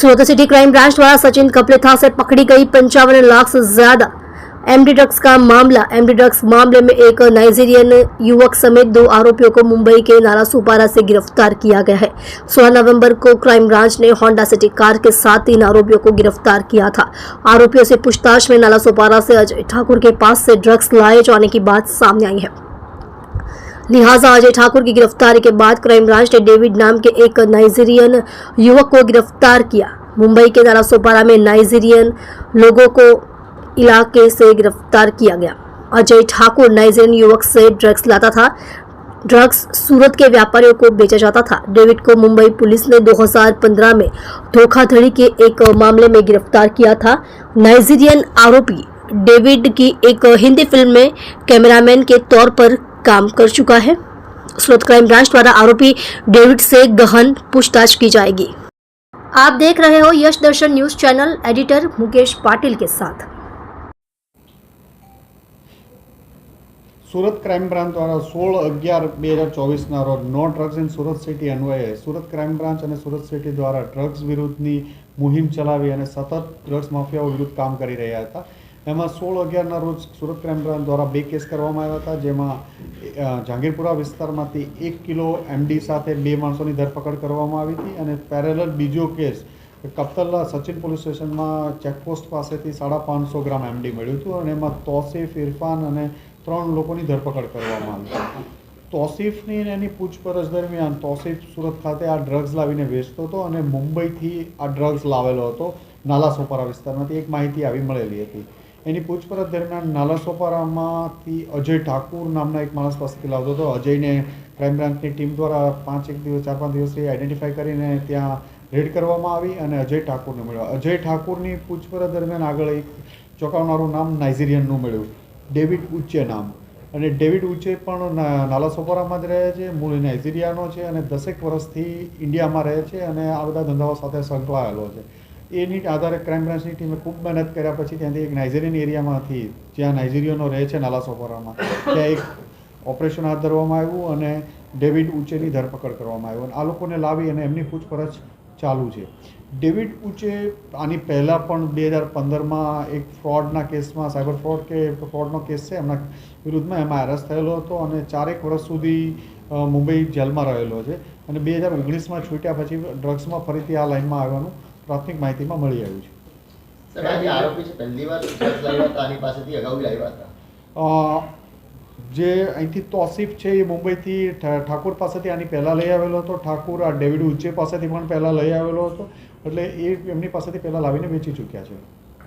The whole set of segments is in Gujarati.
सूरत सिटी क्राइम ब्रांच द्वारा सचिन कपलेथा से पकड़ी गई 55 लाख से ज्यादा एमडी ड्रग्स का मामला। एमडी ड्रग्स मामले में एक नाइजीरियन युवक समेत 2 आरोपियों को मुंबई के नालासोपारा से गिरफ्तार किया गया है। 16 नवंबर को क्राइम ब्रांच ने होंडा सिटी कार के साथ 3 आरोपियों को गिरफ्तार किया था। आरोपियों से पूछताछ में नालासोपारा से अजय ठाकुर के पास से ड्रग्स लाए जाने की बात सामने आई है। लिहाजा अजय ठाकुर की गिरफ्तारी के बाद क्राइम ब्रांच ने डेविड नाम के एक नाइजीरियन युवक को गिरफ्तार किया। मुंबई के नालासोपारा में नाइजीरियन लोगों को इलाके से गिरफ्तार किया गया। अजय ठाकुर नाइजीरियन युवक से ड्रग्स लाता था। ड्रग्स सूरत के व्यापारियों को बेचा जाता था। डेविड को मुंबई पुलिस ने 2015 में धोखाधड़ी के एक मामले में गिरफ्तार किया था। नाइजीरियन आरोपी डेविड की एक हिंदी फिल्म में कैमरामैन के तौर पर काम कर चुका है। सूरत क्राइम ब्रांच द्वारा आरोपी डेविड से गहन पूछताछ की जाएगी। आप देख रहे हो Yash Darshan news channel, editor Mukesh Patil के साथ। सूरत क्राइम ब्रांच द्वारा 16/11/2024 रोज no drugs in Surat city अन्वये सूरत क्राइम ब्रांच और सूरत सिटी द्वारा ड्रग्स विरुद्धनी मुहिम चलावी और सतत ड्रग्स माफियाओं विरुद्ध काम कर रहा था। एમાં 16/11 रोज सूरत क्राइम ब्रांच द्वारा 2 केस करवामां આવ્યા હતા, જેમાં જહાંગીરપુરા વિસ્તારમાંથી 1 કિલો એમડી સાથે 2 માણસોની ધરપકડ કરવામાં આવી હતી અને પેરેલલ બીજો કેસ કપ્તલા સચિન પોલીસ સ્ટેશનમાં ચેકપોસ્ટ પાસેથી 550 ગ્રામ એમડી મળ્યું હતું અને એમાં તૌસીફ, ઇરફાન અને 3 લોકોની ધરપકડ કરવામાં આવી હતી। તૌસીફની એની પૂછપરછ દરમિયાન તૌસીફ સુરત ખાતે આ ડ્રગ્સ લાવીને વેચતો હતો અને મુંબઈથી આ ડ્રગ્સ લાવેલો હતો નાલાસોપારા વિસ્તારમાંથી। એક માહિતી આવી મળેલી હતી। એની પૂછપરછ દરમિયાન નાલાસોપારામાંથી અજય ઠાકુર નામના એક માણસ પાસેથી લાવતો હતો। અજયને ક્રાઇમ બ્રાન્ચની ટીમ દ્વારા 4-5 દિવસથી આઈડેન્ટિફાઈ કરીને ત્યાં રેડ કરવામાં આવી અને અજય ઠાકુરને મળ્યો। અજય ઠાકુરની પૂછપરછ દરમિયાન આગળ એક ચોંકાવનારું નામ નાઇજીરિયનનું મળ્યું, ડેવિડ ઉચ્ચે નામ। અને ડેવિડ ઉચ્ચે પણ નાલાસોપારામાં જ રહે છે, મૂળ નાઇજીરિયાનો છે અને 10 વર્ષથી ઇન્ડિયામાં રહે છે અને આ બધા ધંધાઓ સાથે સંકળાયેલો છે। એની આધારે ક્રાઇમ બ્રાન્ચની ટીમે ખૂબ મહેનત કર્યા પછી ત્યાંથી એક નાઇજીરિયન એરિયામાંથી, જ્યાં નાઇજીરિયનો રહે છે નાલાસોપારામાં, ત્યાં એક ઓપરેશન હાથ ધરવામાં આવ્યું અને ડેવિડ ઉચ્ચેની ધરપકડ કરવામાં આવ્યું અને આ લોકોને લાવી અને એમની પૂછપરછ ચાલુ છે। ડેવિડ ઉચ્ચે આની પહેલાં પણ 2015માં એક ફ્રોડના કેસમાં, સાયબર ફ્રોડ કે ફ્રોડનો કેસ છે એમના વિરુદ્ધમાં, એમાં એરેસ્ટ થયેલો હતો અને 4 વર્ષ સુધી મુંબઈ જેલમાં રહેલો છે અને 2019માં છૂટ્યા પછી ડ્રગ્સમાં ફરીથી આ લાઇનમાં આવવાનું પ્રાથમિક માહિતીમાં મળી આવ્યું છે। સર, આજે આરોપી છે પહેલી વાર ડ્રગ્સ લાવ્યા હતા, આની પાસેથી અગાઉ લાવ્યા હતા। જે અહીંથી તૌસીફ છે એ મુંબઈથી ઠાકુર પાસેથી આની પહેલાં લઈ આવેલો હતો। ઠાકુર આ ડેવિડ ઉચ્ચે પાસેથી પણ પહેલાં લઈ આવેલો હતો, એટલે એ એમની પાસેથી પહેલાં લાવીને વેચી ચૂક્યા છે।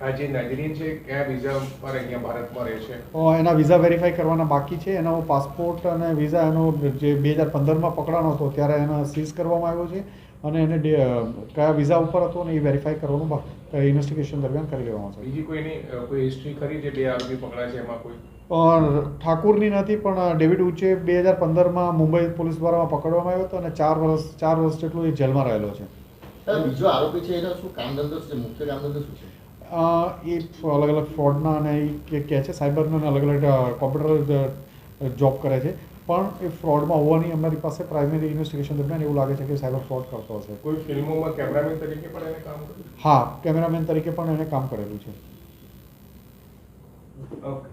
આ જે નાઇજીરિયન છે કયા વિઝા પર અહીંયા ભારતમાં રહે છે? એના વિઝા વેરીફાઈ કરવાના બાકી છે। એનો પાસપોર્ટ અને વિઝા એનો જે 2015માં પકડાનો હતો ત્યારે એને સીઝ કરવામાં આવ્યો છે અને એને કયા વિઝા ઉપર હતો ને એ વેરીફાઈ કરવાનું ઇન્વેસ્ટિગેશન દરમિયાન કરી લેવામાં આવશે। બીજી કોઈ હિસ્ટ્રી ખરી જે 2 આરોપી પકડાય છે એમાં કોઈ? ઠાકુરની નથી, પણ ડેવિડ ઉચ્ચે 2015માં મુંબઈ પોલીસ દ્વારા પકડવામાં આવ્યો હતો અને 4 વર્ષ જેટલું એ જેલમાં રહેલો છે। બીજો આરોપી છે એનો શું કામ ધંધો છે, મુખ્ય કામ ધંધો શું છે? એ અલગ અલગ ફ્રોડના અને એ કહે છે સાયબરના અલગ અલગ કોમ્પ્યુટર જોબ કરે છે, પણ એ ફ્રોડમાં હોવાની અમારી પાસે પ્રાઇમરી ઇન્વેસ્ટિગેશન દરમિયાન એવું લાગે છે કે સાયબર ફ્રોડ કરતો હશે। કોઈ ફિલ્મોમાં કેમેરામેન તરીકે પણ એને કામ કર્યું? હા, કેમેરામેન તરીકે પણ એને કામ કરેલું છે। ઓકે।